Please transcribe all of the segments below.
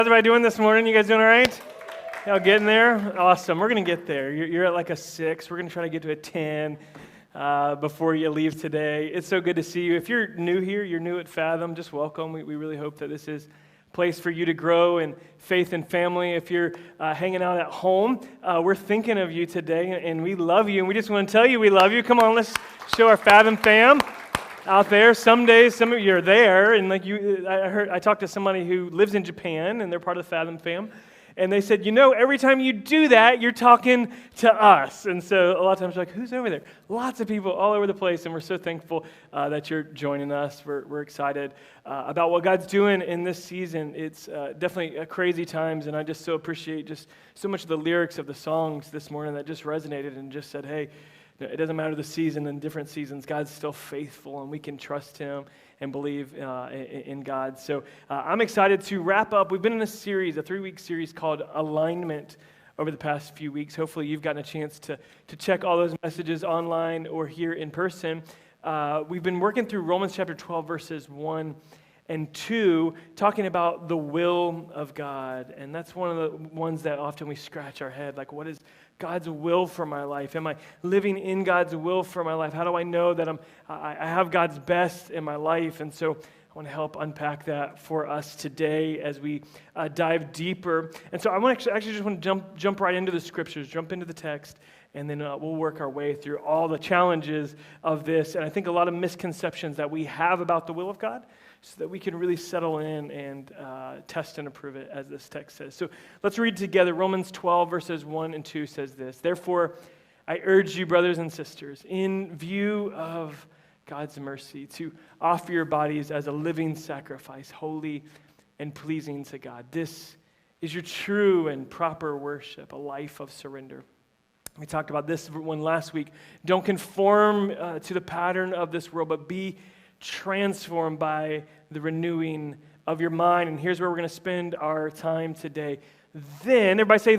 How's everybody doing this morning? You guys doing all right? Y'all getting there? Awesome. We're going to get there. You're at like a 6. We're going to try to get to a 10 before you leave today. It's so good to see you. If you're new here, you're new at Fathom, just welcome. We really hope that this is a place for you to grow in faith and family. If you're hanging out at home, we're thinking of you today, and we love you, and we just want to tell you we love you. Come on, let's show our Fathom fam out there. Some days, some of you are there, and I talked to somebody who lives in Japan, and they're part of the Fathom fam, and they said, every time you do that, you're talking to us. And so a lot of times you're like, who's over there? Lots of people all over the place, and we're so thankful that you're joining us. We're excited about what God's doing in this season. It's definitely crazy times, and I just so appreciate just so much of the lyrics of the songs this morning that just resonated and just said, hey, it doesn't matter the season and different seasons. God's still faithful, and we can trust Him and believe in God. So I'm excited to wrap up. We've been in a series, a 3-week series called Alignment over the past few weeks. Hopefully you've gotten a chance to check all those messages online or here in person. We've been working through Romans chapter 12, verses 1 and 2, talking about the will of God. And that's one of the ones that often we scratch our head, like, what is God's will for my life? Am I living in God's will for my life? How do I know that I have God's best in my life? And so I want to help unpack that for us today as we dive deeper. And so I want to actually just want to jump right into the scriptures, jump into the text, and then we'll work our way through all the challenges of this. And I think a lot of misconceptions that we have about the will of God, so that we can really settle in and test and approve it, as this text says. So let's read together. Romans 12, verses 1 and 2 says this: Therefore, I urge you, brothers and sisters, in view of God's mercy, to offer your bodies as a living sacrifice, holy and pleasing to God. This is your true and proper worship, a life of surrender. We talked about this one last week. Don't conform to the pattern of this world, but be transformed by the renewing of your mind. And here's where we're going to spend our time today. Then, everybody say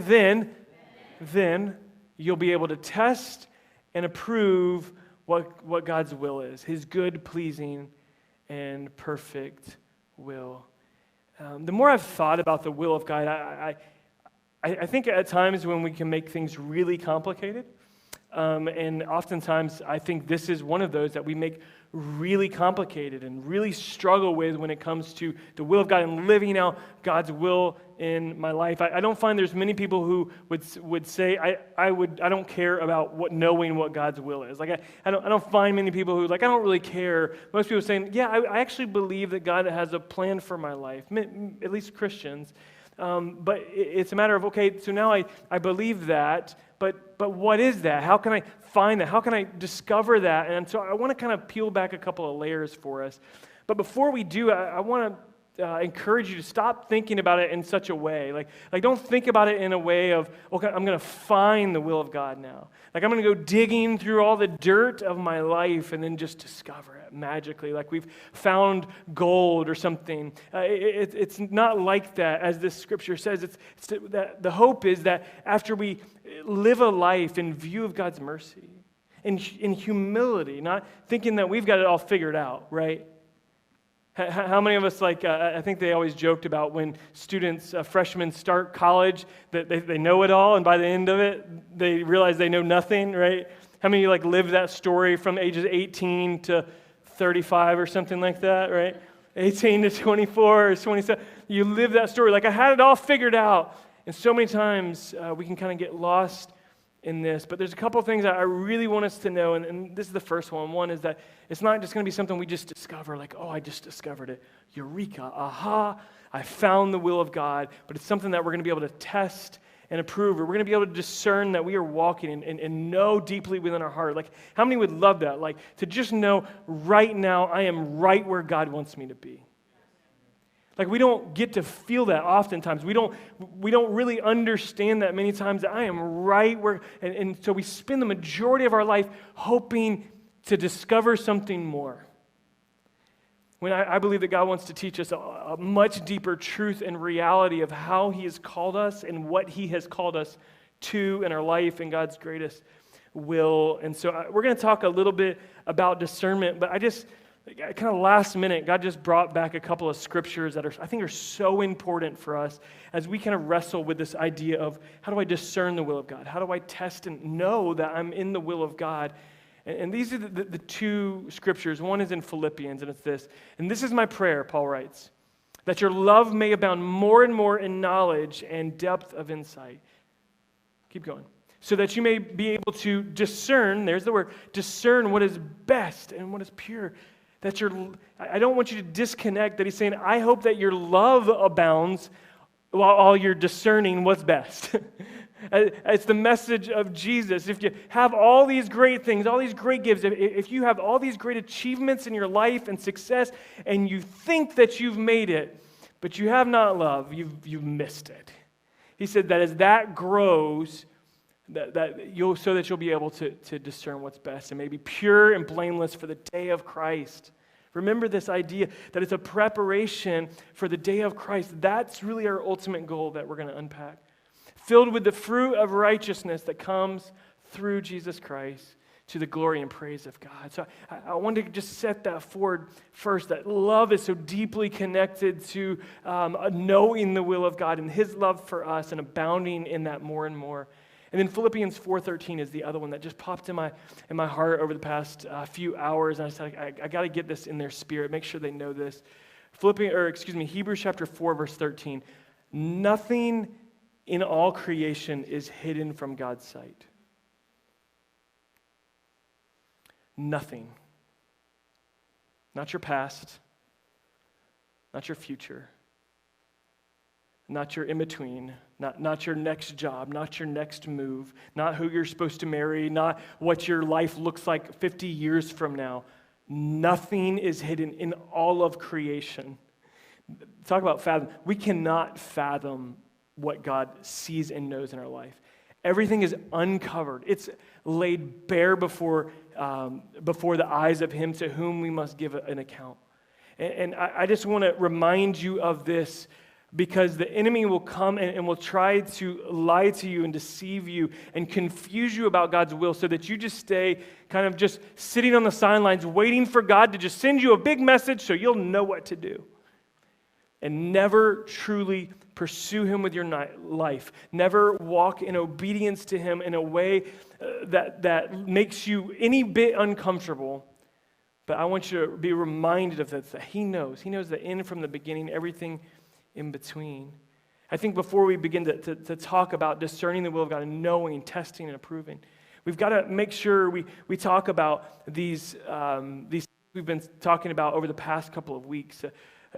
then you'll be able to test and approve what God's will is, His good, pleasing, and perfect will. The more I've thought about the will of God, I think at times when we can make things really complicated, and oftentimes I think this is one of those that we make really complicated and really struggle with when it comes to the will of God and living out God's will in my life. I don't find there's many people who would say I don't care about knowing what God's will is. Like I don't find many people who I don't really care. Most people are saying, yeah, I actually believe that God has a plan for my life. At least Christians. But it's a matter of, okay, so now I believe that, but what is that? How can I find that? How can I discover that? And so I want to kind of peel back a couple of layers for us. But before we do, I want to encourage you to stop thinking about it in such a way. Like don't think about it in a way of, okay, I'm going to find the will of God now. Like I'm going to go digging through all the dirt of my life and then just discover it magically, like we've found gold or something. It's not like that, as this scripture says. It's that the hope is that after we live a life in view of God's mercy, in humility, not thinking that we've got it all figured out, right? How many of us, I think they always joked about when students, freshmen start college, that they know it all, and by the end of it, they realize they know nothing, right? How many of you lived that story from ages 18 to 35 or something like that, right? 18 to 24 or 27. You live that story. I had it all figured out. And so many times we can kind of get lost in this. But there's a couple of things that I really want us to know, and this is the first one. One is that it's not just going to be something we just discover, I just discovered it. Eureka, aha, I found the will of God. But it's something that we're going to be able to test and approve, or we're going to be able to discern that we are walking and know deeply within our heart. How many would love that? To just know right now I am right where God wants me to be. We don't get to feel that oftentimes. We don't really understand that many times, that I am right where, and so we spend the majority of our life hoping to discover something more. When I believe that God wants to teach us a much deeper truth and reality of how He has called us and what He has called us to in our life and God's greatest will. And so we're going to talk a little bit about discernment, but kind of last minute, God just brought back a couple of scriptures that I think are so important for us as we kind of wrestle with this idea of how do I discern the will of God? How do I test and know that I'm in the will of God? And these are the two scriptures. One is in Philippians, and it's this. And this is my prayer, Paul writes, that your love may abound more and more in knowledge and depth of insight. Keep going. So that you may be able to discern, there's the word, discern what is best and what is pure. I don't want you to disconnect that he's saying, I hope that your love abounds while you're discerning what's best. It's the message of Jesus. If you have all these great things, all these great gifts, if you have all these great achievements in your life and success, and you think that you've made it, but you have not love, you've missed it. He said that as that grows, that you'll be able to discern what's best and maybe pure and blameless for the day of Christ. Remember this idea that it's a preparation for the day of Christ. That's really our ultimate goal that we're going to unpack. Filled with the fruit of righteousness that comes through Jesus Christ to the glory and praise of God. So I wanted to just set that forward first, that love is so deeply connected to knowing the will of God and his love for us and abounding in that more and more. And then Philippians 4:13 is the other one that just popped in my heart over the past few hours. And I said, I got to get this in their spirit, make sure they know this. Hebrews chapter 4, verse 13. Nothing in all creation is hidden from God's sight. Nothing. Not your past, not your future, not your in-between, not your next job, not your next move, not who you're supposed to marry, not what your life looks like 50 years from now. Nothing is hidden in all of creation. Talk about fathom. We cannot fathom what God sees and knows in our life. Everything is uncovered. It's laid bare before the eyes of him to whom we must give an account. And I just want to remind you of this because the enemy will come and will try to lie to you and deceive you and confuse you about God's will so that you just stay kind of just sitting on the sidelines waiting for God to just send you a big message so you'll know what to do. And never truly pursue him with your life. Never walk in obedience to him in a way that makes you any bit uncomfortable. But I want you to be reminded of that he knows. He knows the end from the beginning, everything in between. I think before we begin to talk about discerning the will of God and knowing, testing, and approving, we've got to make sure we talk about these we've been talking about over the past couple of weeks.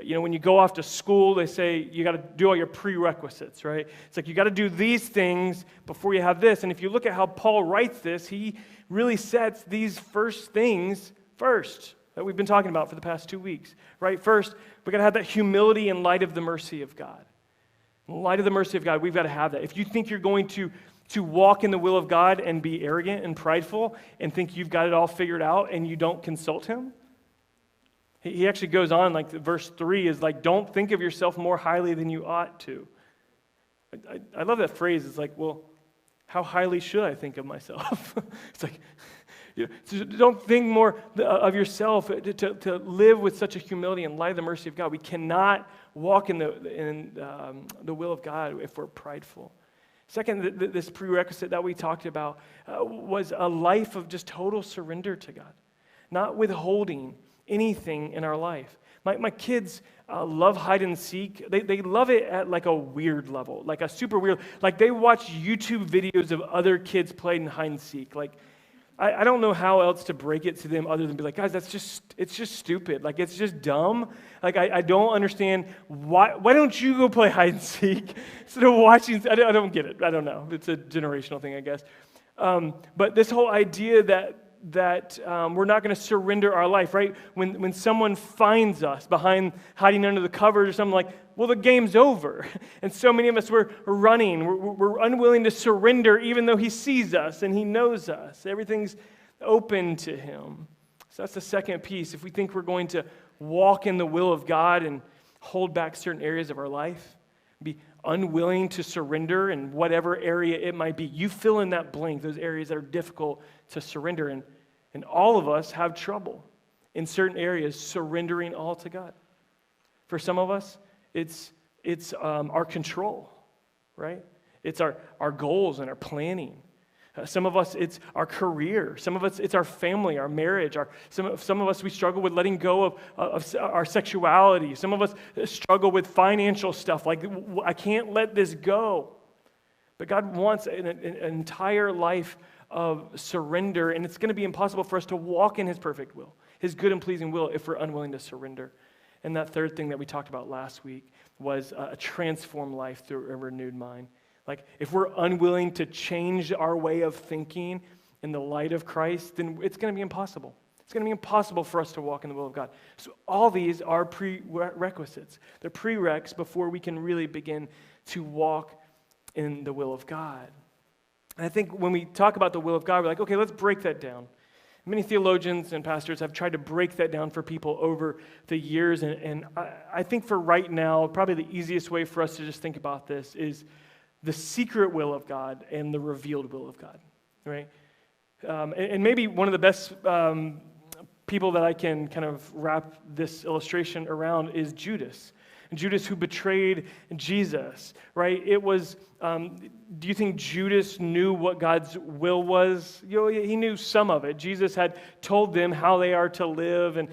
When you go off to school, they say you got to do all your prerequisites, right? It's like you got to do these things before you have this. And if you look at how Paul writes this, he really sets these first things first that we've been talking about for the past 2 weeks, right? First, we got to have that humility in light of the mercy of God. In light of the mercy of God, we've got to have that. If you think you're going to walk in the will of God and be arrogant and prideful and think you've got it all figured out and you don't consult him, he actually goes on, like verse 3 is like, don't think of yourself more highly than you ought to. I love that phrase. It's like, well, how highly should I think of myself? It's like, so don't think more of yourself to live with such a humility in light of the mercy of God. We cannot walk in the will of God if we're prideful. Second, this prerequisite that we talked about was a life of just total surrender to God, not withholding anything in our life. My kids love hide and seek. They love it at like a weird level, like a super weird. Like they watch YouTube videos of other kids playing hide and seek. Like I don't know how else to break it to them other than be like, guys, it's just stupid. Like it's just dumb. Like I don't understand why don't you go play hide and seek instead of watching? I don't get it. I don't know. It's a generational thing, I guess. But this whole idea that we're not going to surrender our life, right? When someone finds us behind hiding under the covers or something, like, well, the game's over. And so many of us, we're running. We're unwilling to surrender even though he sees us and he knows us. Everything's open to him. So that's the second piece. If we think we're going to walk in the will of God and hold back certain areas of our life, be unwilling to surrender in whatever area it might be, you fill in that blank, those areas that are difficult to surrender in. And all of us have trouble. in certain areas, surrendering all to God. For some of us, it's our control, right? It's our goals and our planning. Some of us, it's our career. Some of us, it's our family, our marriage. Some of us, we struggle with letting go of our sexuality. Some of us struggle with financial stuff. Like, I can't let this go. But God wants an entire life of surrender, and it's going to be impossible for us to walk in His perfect will, His good and pleasing will, if we're unwilling to surrender. And that third thing that we talked about last week was a transformed life through a renewed mind. Like, if we're unwilling to change our way of thinking in the light of Christ, then it's going to be impossible. It's going to be impossible for us to walk in the will of God. So all these are prerequisites. They're prereqs before we can really begin to walk in the will of God. And I think when we talk about the will of God, we're like, okay, let's break that down. Many theologians and pastors have tried to break that down for people over the years. And I think for right now, probably the easiest way for us to just think about this is the secret will of God and the revealed will of God, right? And maybe one of the best people that I can kind of wrap this illustration around is Judas. Judas, who betrayed Jesus, right? It was, do you think Judas knew what God's will was? You know, he knew some of it. Jesus had told them how they are to live, and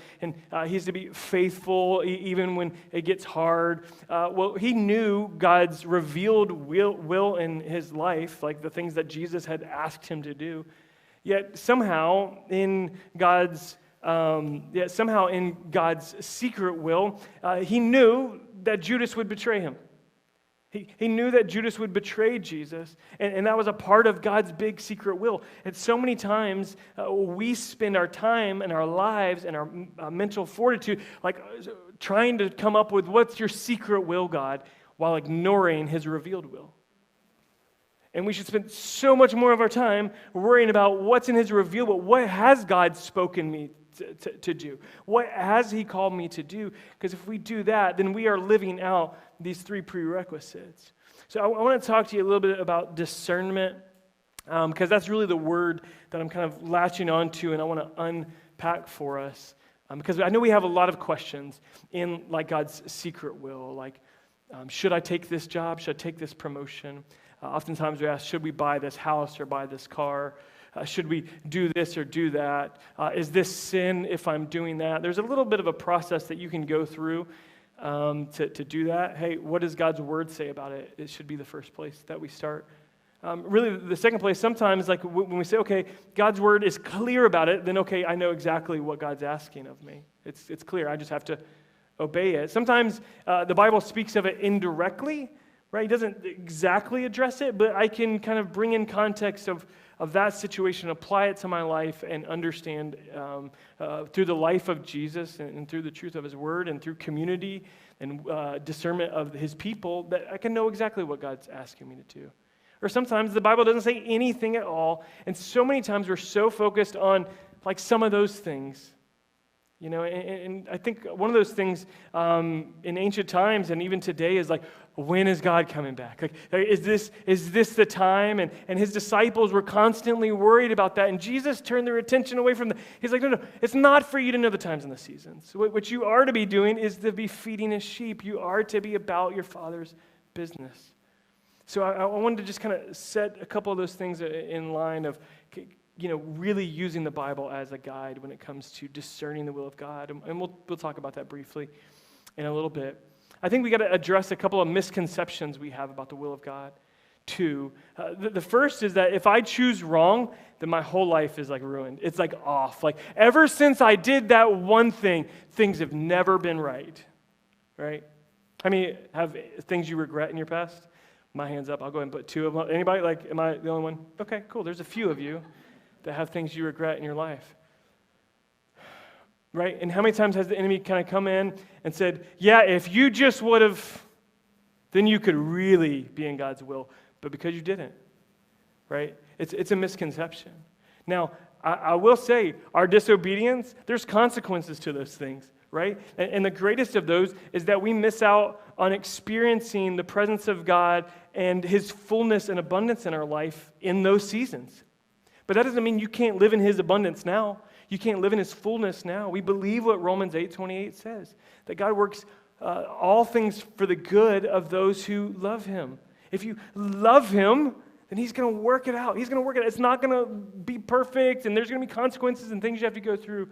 he's to be faithful even when it gets hard. Well, he knew God's revealed will in his life, like the things that Jesus had asked him to do. Yet somehow in God's secret will, he knew that Judas would betray him. He knew that Judas would betray Jesus, and that was a part of God's big secret will. And so many times we spend our time and our lives and our mental fortitude like trying to come up with what's your secret will, God, while ignoring His revealed will. And we should spend so much more of our time worrying about what's in His revealed will. What has God spoken me to do? What has He called me to do? Because if we do that, then we are living out these three prerequisites. So I want to talk to you a little bit about discernment, because that's really the word that I'm kind of latching onto, and I want to unpack for us. Because I know we have a lot of questions in like God's secret will, like should I take this job? Should I take this promotion? Oftentimes we ask, should we buy this house or buy this car? Should we do this or do that? Is this sin if I'm doing that? There's a little bit of a process that you can go through to do that. Hey, what does God's word say about it? It should be the first place that we start. Really, the second place, sometimes like when we say, okay, God's word is clear about it, then okay, I know exactly what God's asking of me. It's clear. I just have to obey it. Sometimes the Bible speaks of it indirectly, right? He doesn't exactly address it, but I can kind of bring in context of that situation, apply it to my life, and understand through the life of Jesus and through the truth of His word and through community and discernment of His people that I can know exactly what God's asking me to do. Or sometimes the Bible doesn't say anything at all, and so many times we're so focused on like some of those things. You know, and I think one of those things in ancient times and even today is like, when is God coming back? Like, is this the time? And His disciples were constantly worried about that, and Jesus turned their attention away from that. He's like, no, it's not for you to know the times and the seasons. What you are to be doing is to be feeding His sheep. You are to be about your Father's business. So I wanted to just kind of set a couple of those things in line of, you know, really using the Bible as a guide when it comes to discerning the will of God. And we'll talk about that briefly in a little bit. I think we got to address a couple of misconceptions we have about the will of God, too. The first is that if I choose wrong, then my whole life is like ruined. It's like off. Like ever since I did that one thing, things have never been right. Right? How many have things you regret in your past? My hand's up. I'll go ahead and put two of them. Anybody? Like, am I the only one? Okay, cool. There's a few of you that have things you regret in your life. Right? And how many times has the enemy kind of come in and said, yeah, if you just would have, then you could really be in God's will. But because you didn't, right? It's a misconception. Now, I will say, our disobedience, there's consequences to those things, right? And the greatest of those is that we miss out on experiencing the presence of God and His fullness and abundance in our life in those seasons. But that doesn't mean you can't live in His abundance now. You can't live in his fullness now. We believe what Romans 8:28 says, that God works all things for the good of those who love him. If you love him, then he's going to work it out. He's going to work it out. It's not going to be perfect, and there's going to be consequences and things you have to go through.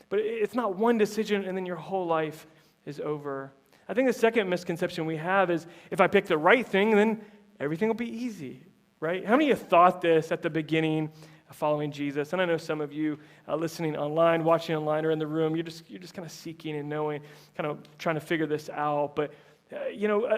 But it's not one decision, and then your whole life is over. I think the second misconception we have is if I pick the right thing, then everything will be easy, right? How many of you thought this at the beginning of following Jesus? And I know some of you listening online, watching online, or in the room, you're just kind of seeking and knowing, kind of trying to figure this out. But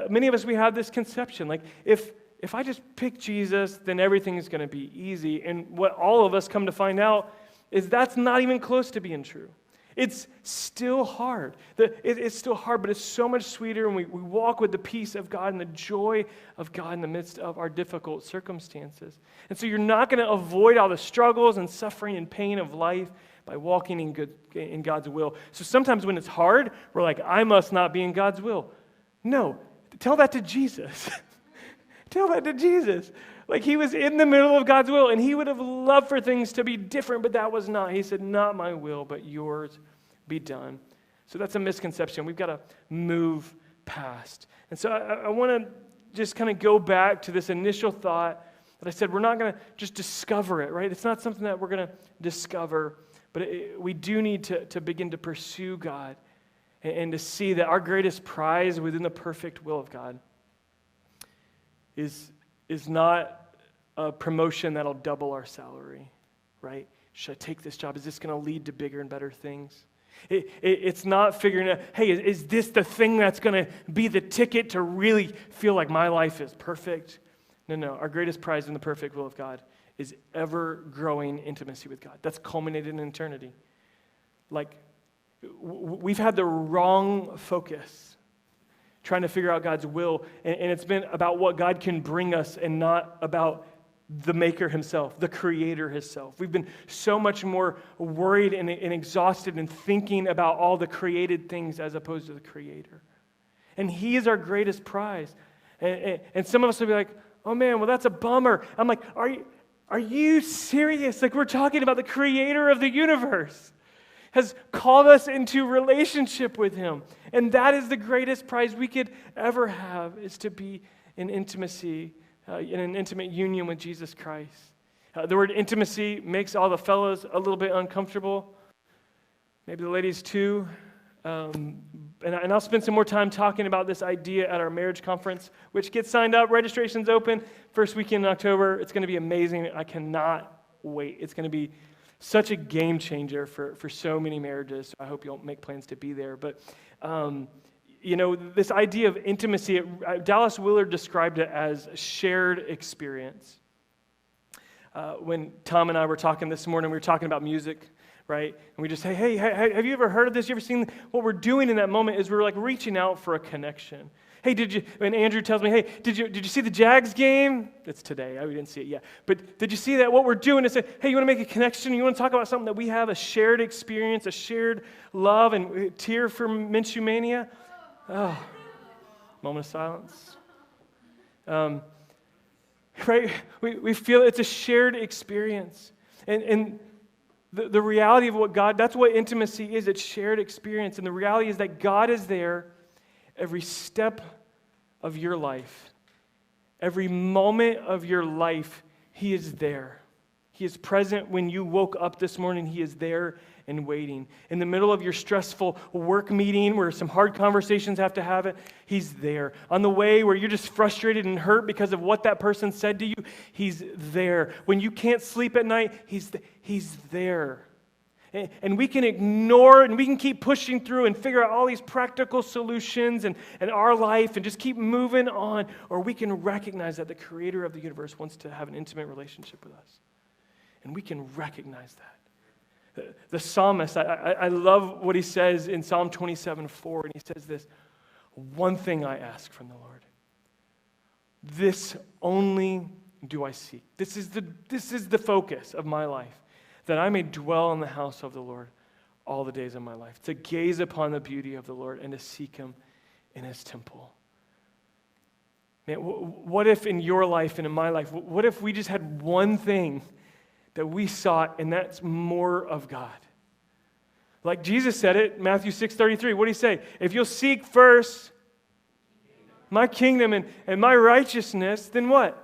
many of us, we have this conception, like if I just pick Jesus, then everything is going to be easy. And what all of us come to find out is that's not even close to being true. It's still hard. It's still hard, but it's so much sweeter, and we walk with the peace of God and the joy of God in the midst of our difficult circumstances. And so you're not going to avoid all the struggles and suffering and pain of life by walking in God's will. So sometimes when it's hard, we're like, I must not be in God's will. No, tell that to Jesus. Tell that to Jesus. Like he was in the middle of God's will, and he would have loved for things to be different, but that was not. He said, not my will, but yours be done. So that's a misconception. We've got to move past. And so I want to just kind of go back to this initial thought that I said we're not going to just discover it, right? It's not something that we're going to discover, but we do need to begin to pursue God and to see that our greatest prize within the perfect will of God is not a promotion that'll double our salary, right? Should I take this job? Is this going to lead to bigger and better things? It's not figuring out, hey, is this the thing that's going to be the ticket to really feel like my life is perfect? No. Our greatest prize in the perfect will of God is ever-growing intimacy with God. That's culminated in eternity. Like, we've had the wrong focus trying to figure out God's will, and it's been about what God can bring us and not about the maker himself, the creator himself. We've been so much more worried and exhausted and thinking about all the created things as opposed to the creator. And he is our greatest prize. And some of us will be like, oh man, well that's a bummer. I'm like, are you serious? Like we're talking about the creator of the universe has called us into relationship with him. And that is the greatest prize we could ever have, is to be in intimacy, in an intimate union with Jesus Christ. The word intimacy makes all the fellas a little bit uncomfortable. Maybe the ladies too. And I'll spend some more time talking about this idea at our marriage conference, which gets signed up. Registration's open. First weekend in October. It's going to be amazing. I cannot wait. It's going to be such a game changer for so many marriages. So I hope you'll make plans to be there. But, this idea of intimacy, Dallas Willard described it as shared experience. When Tom and I were talking this morning, we were talking about music, right? And we just say, hey, have you ever heard of this? You ever seen what we're doing in that moment is we're like reaching out for a connection. Hey, and Andrew tells me, hey, did you see the Jags game? It's today. We didn't see it yet. But did you see that? What we're doing is say, hey, you want to make a connection? You want to talk about something that we have, a shared experience, a shared love, and tear for Minshew Mania? Oh, moment of silence. Right? We feel it's a shared experience. And the reality of what God, that's what intimacy is. It's shared experience. And the reality is that God is there every step of your life. Every moment of your life, he is there. He is present when you woke up this morning. He is there and waiting. In the middle of your stressful work meeting where some hard conversations have to have it, he's there. On the way where you're just frustrated and hurt because of what that person said to you, he's there. When you can't sleep at night, he's there. And we can ignore it, and we can keep pushing through and figure out all these practical solutions in our life and just keep moving on. Or we can recognize that the creator of the universe wants to have an intimate relationship with us. And we can recognize that. The psalmist, I love what he says in Psalm 27:4, and he says this, one thing I ask from the Lord, this only do I seek. This is the focus of my life, that I may dwell in the house of the Lord all the days of my life, to gaze upon the beauty of the Lord and to seek him in his temple. Man, what if in your life and in my life, what if we just had one thing that we sought, and that's more of God? Like Jesus said it, Matthew 6:33. What did he say? If you'll seek first my kingdom and my righteousness, then what?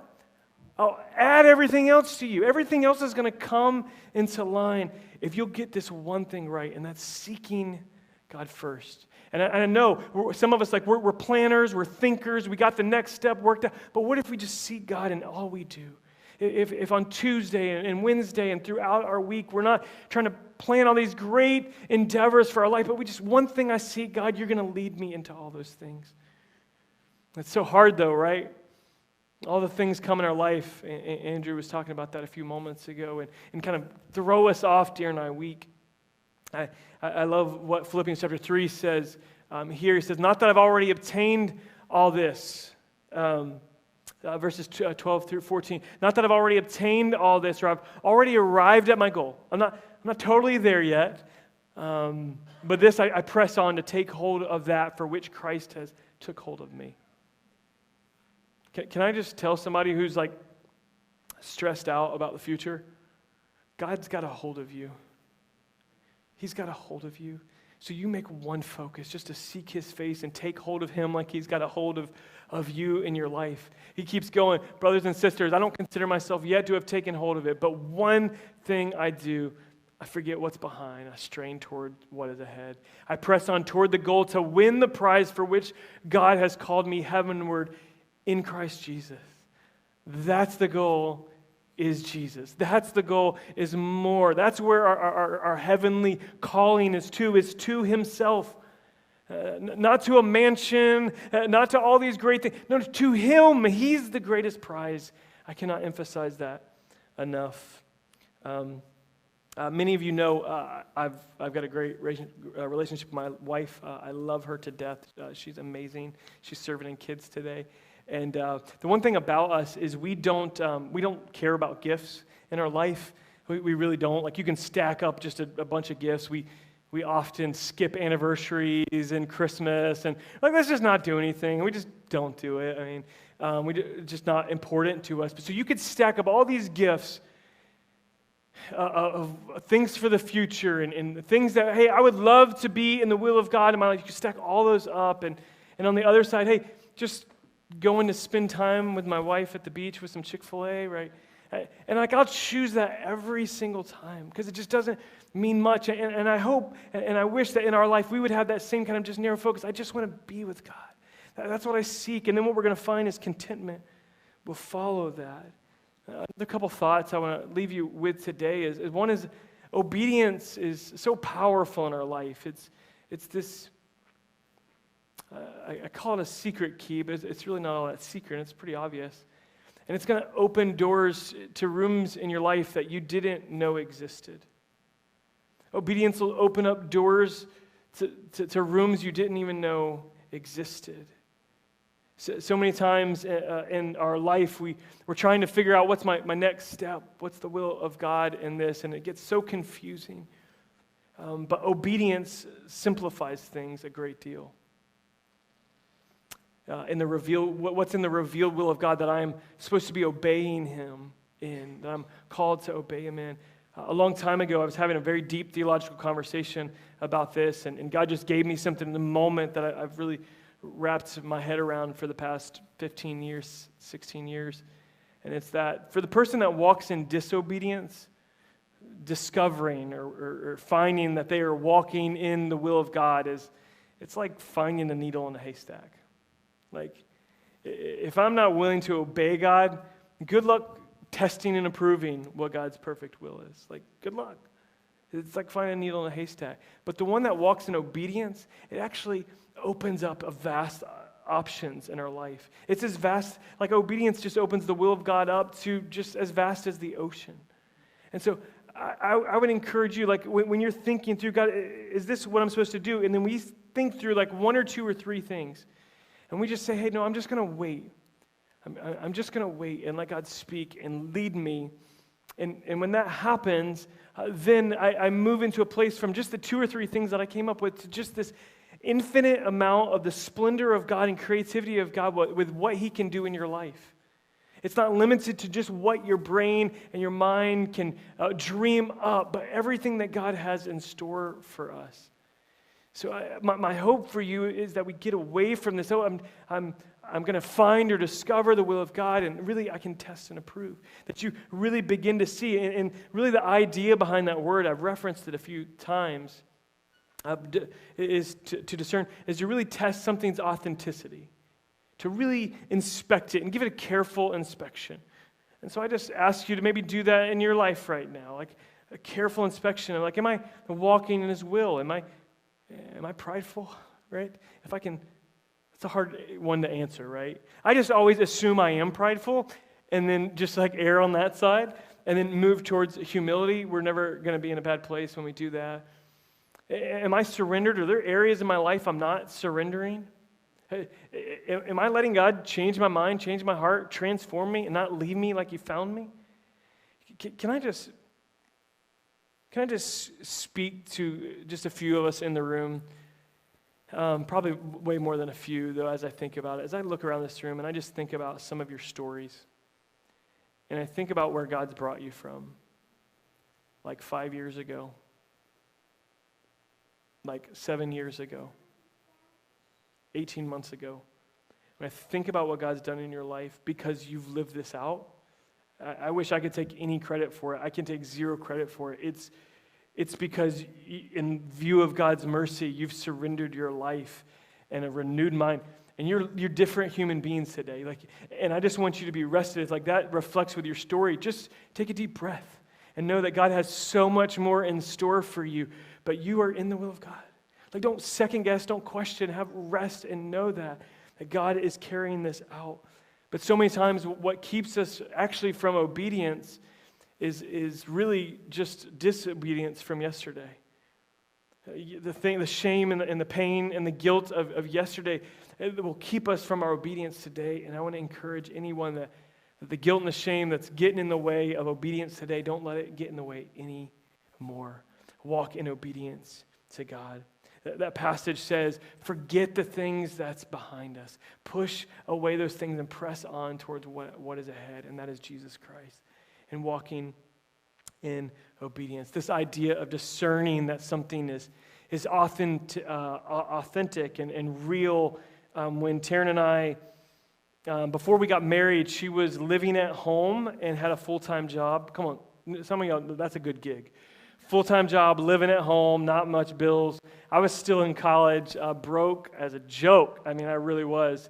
I'll add everything else to you. Everything else is going to come into line if you'll get this one thing right, and that's seeking God first. And I know some of us, like, we're planners, we're thinkers, we got the next step worked out, but what if we just seek God in all we do? If on Tuesday and Wednesday and throughout our week, we're not trying to plan all these great endeavors for our life, but we just, one thing I seek, God, you're going to lead me into all those things. It's so hard though, right? All the things come in our life. Andrew was talking about that a few moments ago and kind of throw us off during our week. I love what Philippians chapter 3 says here. He says, not that I've already obtained all this. Verses 12 through 14. Not that I've already obtained all this or I've already arrived at my goal. I'm not totally there yet. But this, I press on to take hold of that for which Christ has took hold of me. Can I just tell somebody who's like stressed out about the future? God's got a hold of you. He's got a hold of you. So you make one focus just to seek his face and take hold of him like he's got a hold of you in your life. He keeps going, brothers and sisters, I don't consider myself yet to have taken hold of it, but one thing I do, I forget what's behind. I strain toward what is ahead. I press on toward the goal to win the prize for which God has called me heavenward in Christ Jesus. That's the goal, is Jesus. That's the goal, is more. That's where our heavenly calling is to himself. Not to a mansion, not to all these great things. No, to him. He's the greatest prize. I cannot emphasize that enough. Many of you know I've got a great relationship with my wife. I love her to death. She's amazing. She's serving in kids today. And the one thing about us is we don't care about gifts in our life. We really don't. Like, you can stack up just a bunch of gifts. We often skip anniversaries and Christmas, and like, let's just not do anything. We just don't do it. I mean, it's just not important to us. But so you could stack up all these gifts of things for the future and things that, hey, I would love to be in the will of God in my life. You could stack all those up, and on the other side, hey, just going to spend time with my wife at the beach with some Chick-fil-A, right? And like, I'll choose that every single time because it just doesn't mean much. And I hope and I wish that in our life we would have that same kind of just narrow focus. I just want to be with God. That's what I seek. And then what we're going to find is contentment will follow that. The couple thoughts I want to leave you with today is one is obedience is so powerful in our life. It's this, I call it a secret key, but it's really not all that secret, and it's pretty obvious. And it's going to open doors to rooms in your life that you didn't know existed. Obedience will open up doors to rooms you didn't even know existed. So many times in our life, we're trying to figure out what's my next step, what's the will of God in this, and it gets so confusing. But obedience simplifies things a great deal. What's in the revealed will of God that I'm supposed to be obeying him in, that I'm called to obey him in. A long time ago, I was having a very deep theological conversation about this, and God just gave me something in the moment that I've really wrapped my head around for the past 15 years, 16 years. And it's that for the person that walks in disobedience, discovering or finding that they are walking in the will of God it's like finding a needle in a haystack. Like, if I'm not willing to obey God, good luck testing and approving what God's perfect will is. Like, good luck. It's like finding a needle in a haystack. But the one that walks in obedience, it actually opens up a vast options in our life. It's as vast, like obedience just opens the will of God up to just as vast as the ocean. And so I would encourage you, like, when you're thinking through, God, is this what I'm supposed to do? And then we think through like one or two or three things. And we just say, hey, no, I'm just going to wait. I'm just going to wait and let God speak and lead me. And when that happens, then I move into a place from just the two or three things that I came up with to just this infinite amount of the splendor of God and creativity of God with what he can do in your life. It's not limited to just what your brain and your mind can dream up, but everything that God has in store for us. So my hope for you is that we get away from this. Oh, I'm going to find or discover the will of God, and really I can test and approve. That you really begin to see, and really the idea behind that word, I've referenced it a few times, is to discern, is to really test something's authenticity, to really inspect it and give it a careful inspection. And so I just ask you to maybe do that in your life right now, like a careful inspection of, like, am I walking in His will? Am I prideful, right? It's a hard one to answer, right? I just always assume I am prideful and then just like err on that side and then move towards humility. We're never going to be in a bad place when we do that. Am I surrendered? Are there areas in my life I'm not surrendering? Am I letting God change my mind, change my heart, transform me, and not leave me like He found me? Can I just speak to just a few of us in the room? Probably way more than a few, though, as I think about it. As I look around this room and I just think about some of your stories, and I think about where God's brought you from, like 5 years ago, like 7 years ago, 18 months ago. When I think about what God's done in your life because you've lived this out, I wish I could take any credit for it. I can take zero credit for it. It's because in view of God's mercy, you've surrendered your life and a renewed mind. And you're different human beings today. And I just want you to be rested. It's like that reflects with your story. Just take a deep breath and know that God has so much more in store for you. But you are in the will of God. Like, don't second guess, don't question, have rest and know that God is carrying this out. But so many times what keeps us actually from obedience is really just disobedience from yesterday. The shame and the pain and the guilt of yesterday, it will keep us from our obedience today. And I want to encourage anyone that the guilt and the shame that's getting in the way of obedience today, don't let it get in the way anymore. Walk in obedience to God. That passage says, forget the things that's behind us. Push away those things and press on towards what is ahead, and that is Jesus Christ. And walking in obedience. This idea of discerning that something is authentic and real. When Taryn and I, before we got married, she was living at home and had a full-time job. Come on, some of y'all, that's a good gig. Full-time job, living at home, not much bills. I was still in college, broke as a joke. I mean, I really was.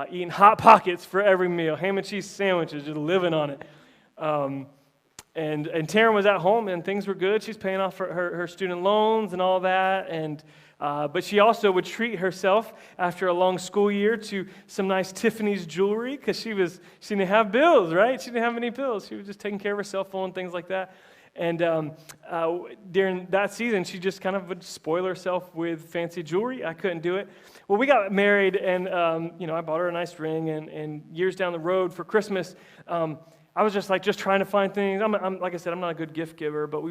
Eating Hot Pockets for every meal, ham and cheese sandwiches, just living on it. And Taryn was at home, and things were good. She's paying off her student loans and all that. But she also would treat herself after a long school year to some nice Tiffany's jewelry because she didn't have bills, right? She didn't have any bills. She was just taking care of her cell phone, things like that. And during that season, she just kind of would spoil herself with fancy jewelry. I couldn't do it. Well, we got married, and I bought her a nice ring. And years down the road for Christmas, I was just trying to find things. I'm like I said, I'm not a good gift giver, but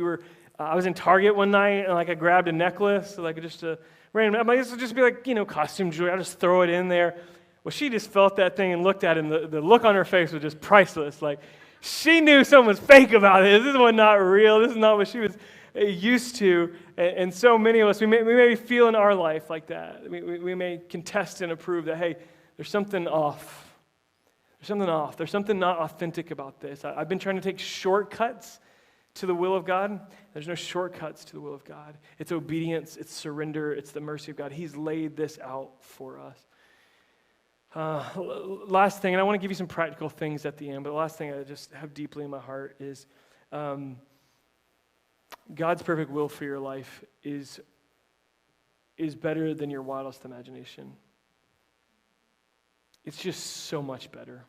I was in Target one night, and I grabbed a necklace, just a random. I'm like, this will just be costume jewelry. I'll just throw it in there. Well, she just felt that thing and looked at it, and the look on her face was just priceless. She knew something was fake about it. This was not real. This is not what she was used to. And so many of us, we may feel in our life like that. We may contest and approve that, hey, there's something off. There's something off. There's something not authentic about this. I've been trying to take shortcuts to the will of God. There's no shortcuts to the will of God. It's obedience. It's surrender. It's the mercy of God. He's laid this out for us. Last thing, and I want to give you some practical things at the end, but the last thing I just have deeply in my heart is God's perfect will for your life is better than your wildest imagination. It's just so much better.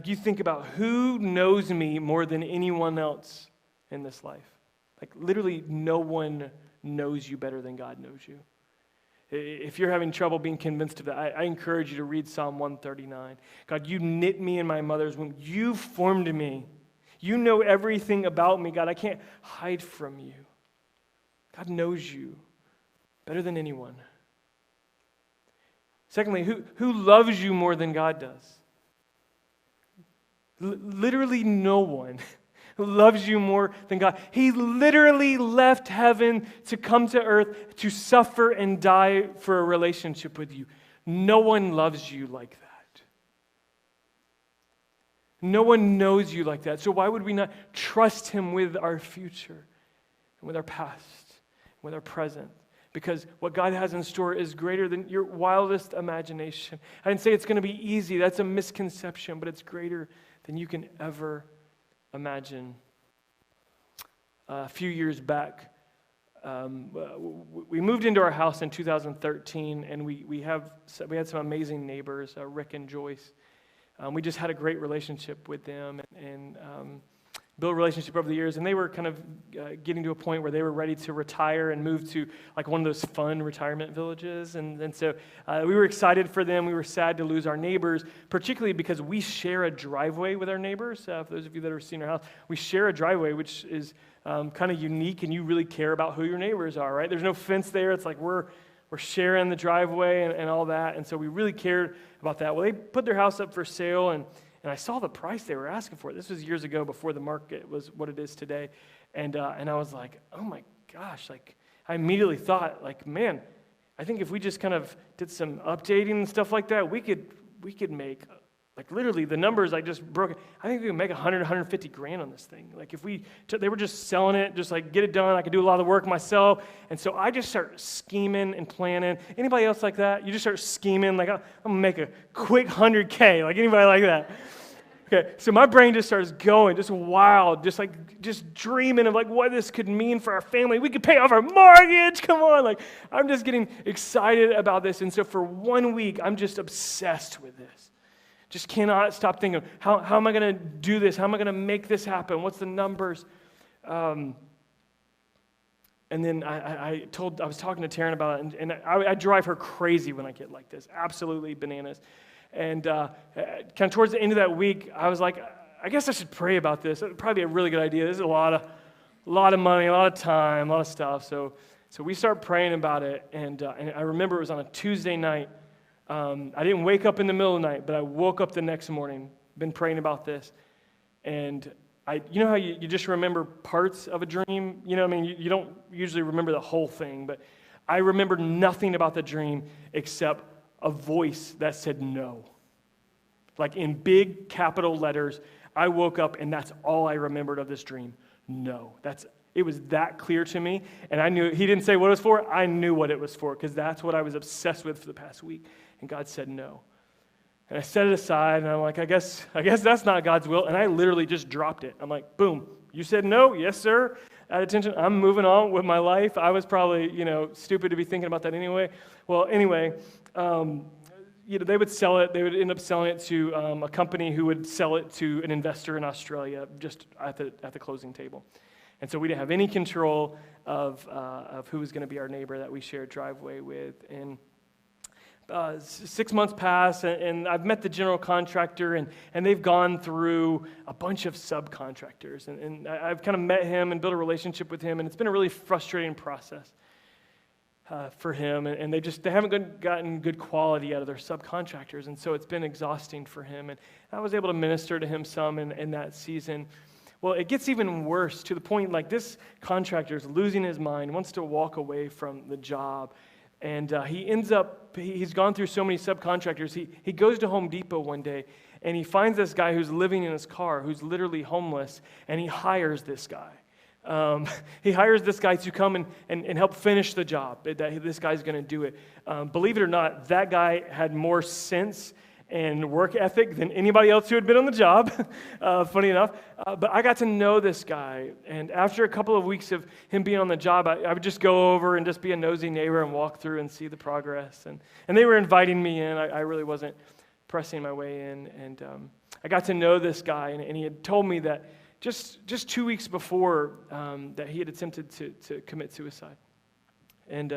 You think about who knows me more than anyone else in this life. Literally no one knows you better than God knows you. If you're having trouble being convinced of that, I encourage you to read Psalm 139. God, you knit me in my mother's womb. You formed me. You know everything about me, God. I can't hide from you. God knows you better than anyone. Secondly, who loves you more than God does? Literally no one loves you more than God. He literally left heaven to come to earth to suffer and die for a relationship with you. No one loves you like that. No one knows you like that. So why would we not trust him with our future, and with our past, and with our present? Because what God has in store is greater than your wildest imagination. I didn't say it's going to be easy. That's a misconception, but it's greater than you can ever imagine. A few years back, we moved into our house in 2013, and we had some amazing neighbors, Rick and Joyce. We just had a great relationship with them and built a relationship over the years, and they were kind of getting to a point where they were ready to retire and move to like one of those fun retirement villages. And so we were excited for them. We were sad to lose our neighbors, particularly because we share a driveway with our neighbors. For those of you that have seen our house, we share a driveway, which is kind of unique, and you really care about who your neighbors are, right? There's no fence there. It's like we're sharing the driveway and all that, and so we really cared about that. Well, they put their house up for sale, and I saw the price they were asking for it. This was years ago before the market was what it is today, and I was like, oh my gosh, like I immediately thought, like, man, I think if we just kind of did some updating and stuff like that, we could make, like literally the numbers I just broke, I think we could make 100, 150 grand on this thing. Like if they were just selling it, just like get it done, I could do a lot of the work myself. And so I just start scheming and planning. Anybody else like that? You just start scheming, like I'm gonna make a quick 100K, like anybody like that? Okay, so my brain just starts going, just wild, just dreaming of like what this could mean for our family. We could pay off our mortgage, come on. Like I'm just getting excited about this. And so for 1 week, I'm just obsessed with this. Just cannot stop thinking, how am I going to do this? How am I going to make this happen? What's the numbers? And then I was talking to Taryn about it, and I drive her crazy when I get like this, absolutely bananas. And kind of towards the end of that week, I was like, I guess I should pray about this. It'd probably be a really good idea. This is a lot of money, a lot of time, a lot of stuff. So we start praying about it, and I remember it was on a Tuesday night. I didn't wake up in the middle of the night, but I woke up the next morning, been praying about this, and you know how you just remember parts of a dream? You know what I mean? You don't usually remember the whole thing, but I remembered nothing about the dream except a voice that said no. Like in big capital letters, I woke up and that's all I remembered of this dream. No. It was that clear to me, and I knew, he didn't say what it was for, I knew what it was for, because that's what I was obsessed with for the past week, and God said no. And I set it aside, and I'm like, I guess that's not God's will, and I literally just dropped it. I'm like, boom, you said no? Yes, sir. At attention, I'm moving on with my life. I was probably, stupid to be thinking about that anyway. Well, anyway, they would sell it. They would end up selling it to a company who would sell it to an investor in Australia just at the closing table. And so we didn't have any control of who was going to be our neighbor that we shared driveway with. And 6 months pass, and I've met the general contractor, and they've gone through a bunch of subcontractors. And I've kind of met him and built a relationship with him, and it's been a really frustrating process for him. And they haven't gotten good quality out of their subcontractors, and so it's been exhausting for him. And I was able to minister to him some in that season. Well, it gets even worse to the point like this contractor is losing his mind, wants to walk away from the job. And he's gone through so many subcontractors. He goes to Home Depot one day, and he finds this guy who's living in his car, who's literally homeless, and he hires this guy. He hires this guy to come and help finish the job. This guy's going to do it. Believe it or not, that guy had more sense and work ethic than anybody else who had been on the job, funny enough. But I got to know this guy, and after a couple of weeks of him being on the job, I would just go over and just be a nosy neighbor and walk through and see the progress. And they were inviting me in. I really wasn't pressing my way in. And I got to know this guy, and he had told me that just 2 weeks before that he had attempted to commit suicide. And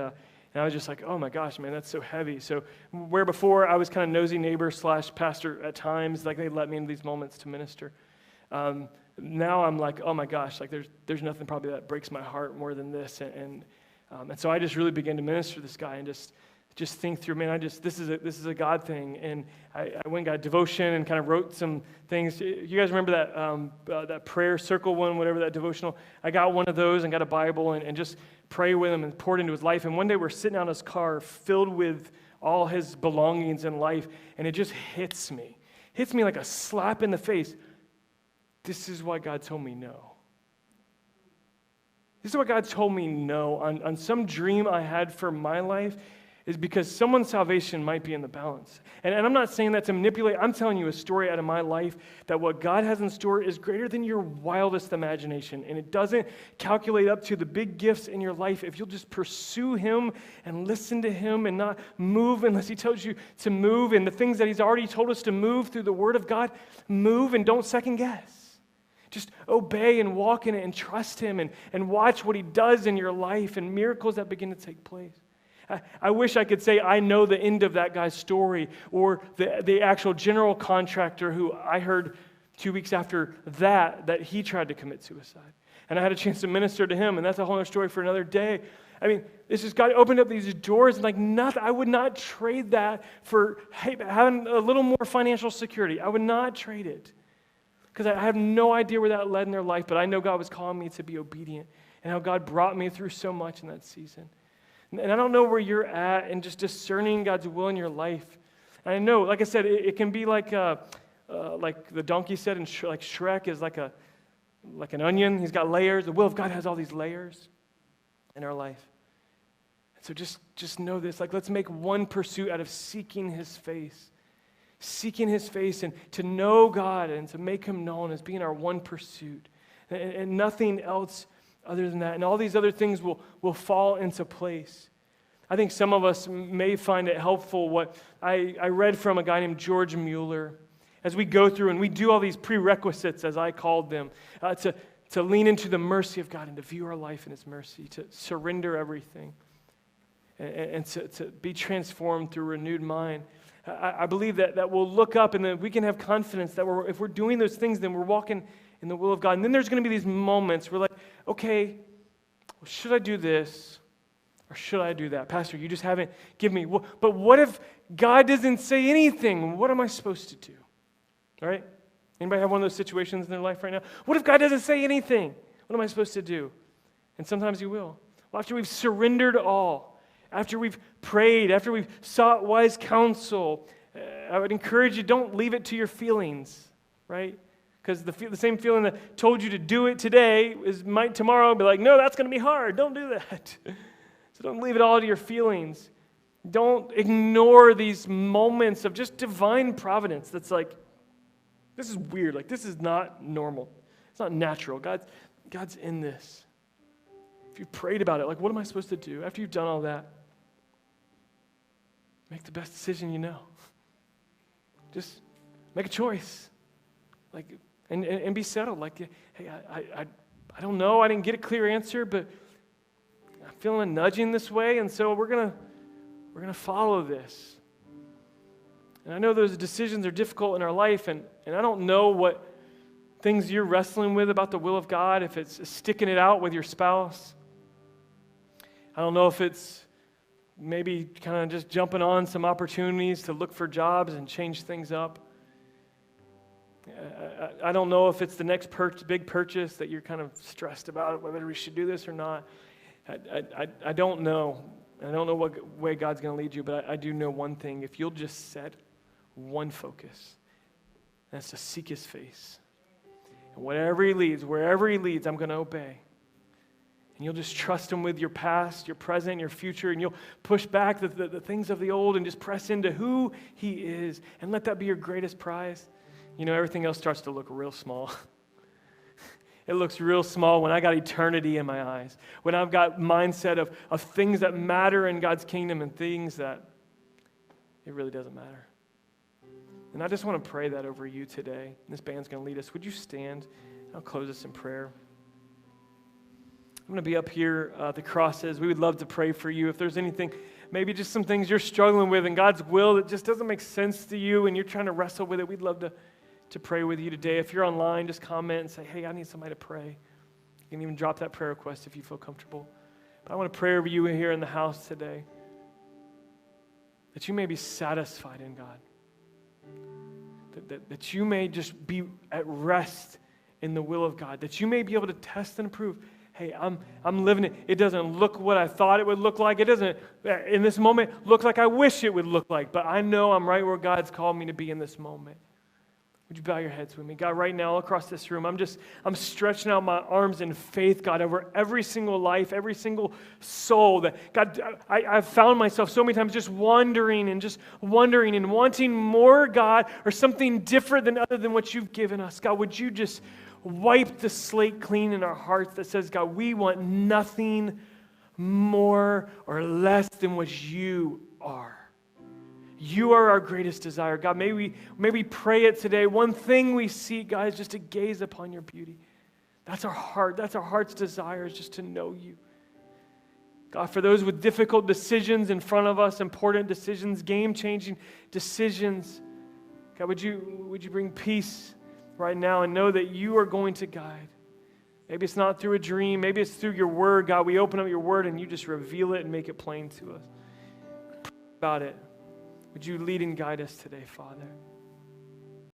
I was just like, oh my gosh, man, that's so heavy. So where before I was kind of nosy neighbor / pastor at times, like they let me into these moments to minister. Now I'm like, oh my gosh, like there's nothing probably that breaks my heart more than this. And so I just really began to minister to this guy and just just think through, man, this is a God thing. And I went and got a devotion and kind of wrote some things. You guys remember that prayer circle one, whatever, that devotional? I got one of those and got a Bible and just pray with him and poured into his life. And one day we're sitting out in his car filled with all his belongings in life, and it just hits me like a slap in the face. This is why God told me no. This is why God told me no on some dream I had for my life, is because someone's salvation might be in the balance. And I'm not saying that to manipulate. I'm telling you a story out of my life that what God has in store is greater than your wildest imagination. And it doesn't calculate up to the big gifts in your life if you'll just pursue him and listen to him and not move unless he tells you to move. And the things that he's already told us to move through the word of God, move and don't second guess. Just obey and walk in it and trust him and watch what he does in your life and miracles that begin to take place. I wish I could say I know the end of that guy's story, or the actual general contractor who I heard 2 weeks after that he tried to commit suicide. And I had a chance to minister to him, and that's a whole other story for another day. I mean, it's just God opened up these doors, and like nothing, I would not trade that for having a little more financial security. I would not trade it. Because I have no idea where that led in their life, but I know God was calling me to be obedient, and how God brought me through so much in that season. And I don't know where you're at in just discerning God's will in your life. And I know, like I said, it can be like the donkey said in like Shrek is like an onion. He's got layers. The will of God has all these layers in our life. And so just know this. Like, let's make one pursuit out of seeking his face. Seeking his face and to know God and to make him known as being our one pursuit. And nothing else other than that. And all these other things will fall into place. I think some of us may find it helpful what I read from a guy named George Mueller. As we go through and we do all these prerequisites, as I called them, to lean into the mercy of God and to view our life in his mercy, to surrender everything, and to be transformed through a renewed mind. I believe that we'll look up and that we can have confidence that if we're doing those things, then we're walking in the will of God. And then there's going to be these moments where like, okay, well, should I do this or should I do that? Pastor, you just haven't given me. But what if God doesn't say anything? What am I supposed to do? All right? Anybody have one of those situations in their life right now? What if God doesn't say anything? What am I supposed to do? And sometimes he will. Well, after we've surrendered all, after we've prayed, after we've sought wise counsel, I would encourage you, don't leave it to your feelings, right? Because the same feeling that told you to do it today might tomorrow be like, no, that's going to be hard. Don't do that. So don't leave it all to your feelings. Don't ignore these moments of just divine providence that's like, this is weird. Like, this is not normal. It's not natural. God's in this. If you've prayed about it, like, what am I supposed to do? After you've done all that, make the best decision you know. Just make a choice. Like, and be settled. Like, hey, I don't know. I didn't get a clear answer, but I'm feeling a nudging this way, and so we're gonna follow this. And I know those decisions are difficult in our life, and I don't know what things you're wrestling with about the will of God, if it's sticking it out with your spouse. I don't know if it's maybe kind of just jumping on some opportunities to look for jobs and change things up. I don't know if it's the next big purchase that you're kind of stressed about, whether we should do this or not. I don't know. I don't know what way God's going to lead you, but I do know one thing. If you'll just set one focus, that's to seek his face. And wherever he leads, I'm going to obey. And you'll just trust him with your past, your present, your future, and you'll push back the things of the old and just press into who he is. And let that be your greatest prize. You know, everything else starts to look real small. It looks real small when I got eternity in my eyes, when I've got mindset of things that matter in God's kingdom and things that it really doesn't matter. And I just want to pray that over you today. This band's going to lead us. Would you stand? I'll close this in prayer. I'm going to be up here at the crosses. We would love to pray for you. If there's anything, maybe just some things you're struggling with in God's will that just doesn't make sense to you and you're trying to wrestle with it, we'd love to pray with you today. If you're online, just comment and say, hey, I need somebody to pray. You can even drop that prayer request if you feel comfortable. But I want to pray over you here in the house today. that you may be satisfied in God, that you may just be at rest in the will of God, that you may be able to test and prove, hey, I'm living it. It doesn't look what I thought it would look like. It doesn't, in this moment, look like I wish it would look like, but I know I'm right where God's called me to be in this moment. Would you bow your heads with me? God, right now, all across this room, I'm stretching out my arms in faith, God, over every single life, every single soul. That God, I've found myself so many times just wondering and wanting more, God, or something different than other than what you've given us. God, would you just wipe the slate clean in our hearts that says, God, we want nothing more or less than what you are. You are our greatest desire. God, may we pray it today. One thing we seek, God, is just to gaze upon your beauty. That's our heart. That's our heart's desire, is just to know you. God, for those with difficult decisions in front of us, important decisions, game-changing decisions, God, would you bring peace right now and know that you are going to guide. Maybe it's not through a dream. Maybe it's through your word. God, we open up your word and you just reveal it and make it plain to us. Pray about it. Would you lead and guide us today, Father?